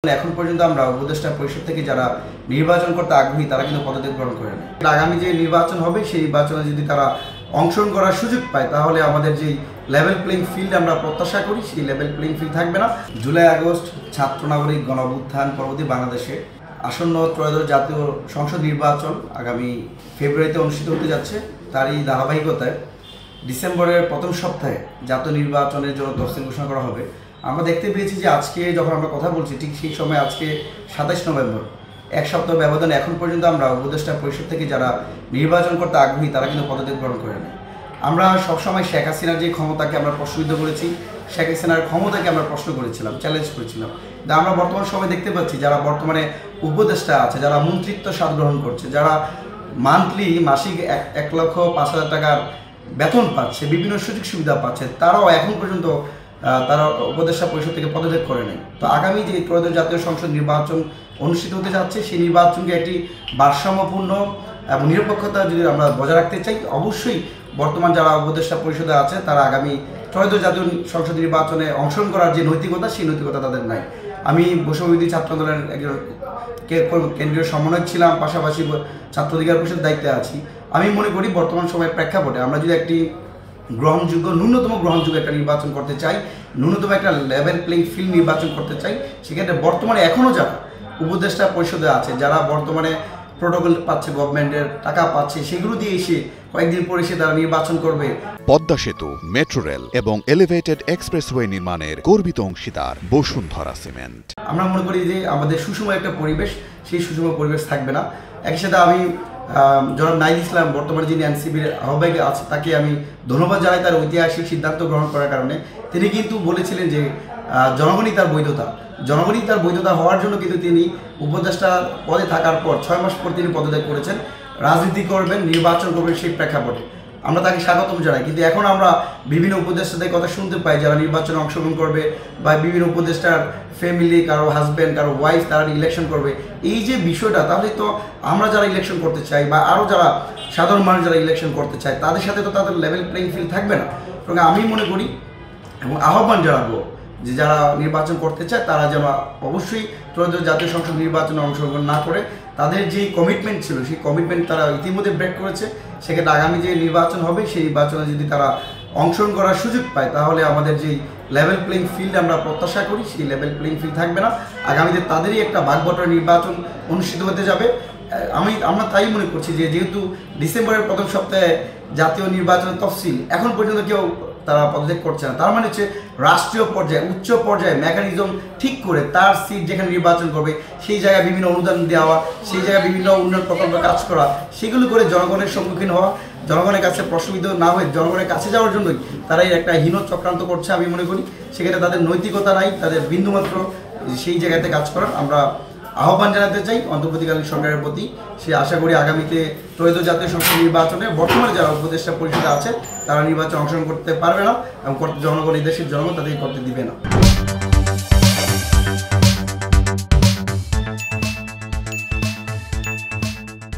এখন পর্যন্ত আমরা উপদেষ্টা পরিষদ থেকে যারা নির্বাচন করতে আগ্রহী তারা কিন্তু পদত্যাগ গ্রহণ করে নেয়। আগামী যে নির্বাচন হবে সেই নির্বাচনে যদি তারা অংশগ্রহণ করার সুযোগ পায় তাহলে আমাদের যেই লেভেল প্লেইং ফিল্ড আমরা প্রত্যাশা করি সেই লেভেল প্লেইং ফিল্ড থাকবে না। জুলাই আগস্ট ছাত্র নাগরিক গণঅভ্যুত্থান পরবর্তী বাংলাদেশে আসন্ন ত্রয়োদশ জাতীয় সংসদ নির্বাচন আগামী ফেব্রুয়ারিতে অনুষ্ঠিত হতে যাচ্ছে। তারই ধারাবাহিকতায় ডিসেম্বরের প্রথম সপ্তাহে জাতীয় নির্বাচনের জন্য তফসিল ঘোষণা করা হবে। আমরা দেখতে পেয়েছি যে আজকে যখন আমরা কথা বলছি ঠিক সেই সময় আজকে 27 নভেম্বর, এক সপ্তাহ ব্যবধানে এখন পর্যন্ত আমরা উপদেষ্টা পরিষদ থেকে যারা নির্বাচন করতে আগ্রহী তারা কিন্তু পদত্যাগ গ্রহণ করে নেয়। আমরা সবসময় শেখ হাসিনার যে ক্ষমতাকে আমরা প্রশ্নবিদ্ধ করেছি, শেখ হাসিনার ক্ষমতাকে আমরা প্রশ্ন করেছিলাম, চ্যালেঞ্জ করেছিলাম। কিন্তু আমরা বর্তমান সময় দেখতে পাচ্ছি যারা বর্তমানে উপদেষ্টা আছে, যারা মন্ত্রিত্ব স্বাদ গ্রহণ করছে, যারা মাসিক 1,05,000 টাকার বেতন পাচ্ছে, বিভিন্ন সুযোগ সুবিধা পাচ্ছে, তারাও এখন পর্যন্ত তারা উপদেষ্টা পরিষদ থেকে পদত্যাগ করে নেয়। তো আগামী যে ত্রয়োদশ জাতীয় সংসদ নির্বাচন অনুষ্ঠিত হতে যাচ্ছে সেই নির্বাচনকে একটি ভারসাম্যপূর্ণ এবং নিরপেক্ষতা যদি আমরা বজায় রাখতে চাই, অবশ্যই বর্তমান যারা উপদেষ্টা পরিষদে আছে তারা আগামী ত্রয়োদশ জাতীয় সংসদ নির্বাচনে অংশগ্রহণ করার যে নৈতিকতা সেই নৈতিকতা তাদের নাই। আমি বৈষম্যবিরোধী ছাত্র আন্দোলনের একজন কেন্দ্রীয় সমন্বয়ক ছিলাম, পাশাপাশি ছাত্র অধিকার পরিষদের দায়িত্বে আছি। আমি মনে করি বর্তমান সময়ের প্রেক্ষাপটে আমরা যদি একটি ন্যূনতম গ্রহণযোগ্য একটা নির্বাচন করতে চাই, ন্যূনতম একটা লেভেল প্লেইং ফিল্ড নির্বাচন করতে চাই, সেক্ষেত্রে বর্তমানে এখনও যারা উপদেষ্টা পরিষদে আছে, যারা বর্তমানে প্রোটোকল পাচ্ছে, গভর্নমেন্টের টাকা পাচ্ছে, সেগুলো দিয়ে এসে কয়েকদিন পরে এসে তারা নির্বাচন করবে। পদ্মা সেতু, মেট্রো রেল এবং এলিভেটেড এক্সপ্রেসওয়ে নির্মাণের গর্বিত অংশীদার বসুন্ধরা সিমেন্ট। আমরা মনে করি যে আমাদের সুষম একটা পরিবেশ, সেই সুষম পরিবেশ থাকবে না। একই সাথে আমি জনাব নাহিদ ইসলাম বর্তমানে যিনি এনসিপির আহ্বায়ক আছে তাকে আমি ধন্যবাদ জানাই তার ঐতিহাসিক সিদ্ধান্ত গ্রহণ করার কারণে। তিনি কিন্তু বলেছিলেন যে জনগণই তার বৈধতা হওয়ার জন্য কিন্তু তিনি উপদেষ্টা পদে থাকার পর 6 মাস পর তিনি পদত্যাগ করেছেন। রাজনীতি করবেন, নির্বাচন করবেন, সেই প্রেক্ষাপটে আমরা তাকে স্বাগতম জানাই। কিন্তু এখন আমরা বিভিন্ন উপদেষ্টাদের কথা শুনতে পাই যারা নির্বাচনে অংশগ্রহণ করবে বা বিভিন্ন উপদেষ্টার ফ্যামিলি, কারো হাজব্যান্ড, কারো ওয়াইফ তারা ইলেকশন করবে। এই যে বিষয়টা, তাহলে তো আমরা যারা ইলেকশন করতে চাই বা আরও যারা সাধারণ মানুষ যারা ইলেকশন করতে চায় তাদের সাথে তো তাদের লেভেল প্লেইং ফিল্ড থাকবে না। সুতরাং আমি মনে করি এবং আহ্বান জানাবো যে যারা নির্বাচন করতে চায় তারা যেন অবশ্যই ত্রয়োদশ জাতীয় সংসদ নির্বাচনে অংশগ্রহণ না করে তাদের যে কমিটমেন্ট ছিল সেই কমিটমেন্ট তারা ইতিমধ্যে ব্রেক করেছে। সেক্ষেত্রে আগামী যে নির্বাচন হবে সেই নির্বাচনে যদি তারা অংশগ্রহণ করার সুযোগ পায় তাহলে আমাদের যেই লেভেল প্লেইং ফিল্ড আমরা প্রত্যাশা করি সেই লেভেল প্লেইং ফিল্ড থাকবে না। আগামীতে তাদেরই একটা ভাগবটোয়ারা নির্বাচন অনুষ্ঠিত হতে যাবে। আমরা তাই মনে করছি যে যেহেতু ডিসেম্বরের প্রথম সপ্তাহে জাতীয় নির্বাচনের তফসিল এখন পর্যন্ত কেউ তারা পদত্যাগ করছে না, তার মানে হচ্ছে রাষ্ট্রীয় পর্যায়ে উচ্চ পর্যায়ে মেকানিজম ঠিক করে তার সিট যেখানে নির্বাচন করবে সেই জায়গায় বিভিন্ন অনুদান দেওয়া, সেই জায়গায় বিভিন্ন উন্নয়ন প্রকল্প কাজ করা, সেগুলো করে জনগণের সম্মুখীন হওয়া, জনগণের কাছে প্রশ্নবিদ্ধ না হয়ে জনগণের কাছে যাওয়ার জন্যই তারাই একটা হীন চক্রান্ত করছে আমি মনে করি। সেক্ষেত্রে তাদের নৈতিকতা নাই, তাদের বিন্দুমাত্র সেই জায়গাতে কাজ করার আমরা আহ্বান জানাতে চাই অন্তর্বর্তীকালীন সরকারের প্রতি। সে আশা করি আগামীতে ত্রয়োদশ জাতীয় সংসদ নির্বাচনে বর্তমানে যারা উপদেষ্টা পরিষদে আছে তারা নির্বাচনে অংশগ্রহণ করতে পারবে না এবং জনগণ, এই দেশের জনগণ তাদেরকে করতে দিবে না।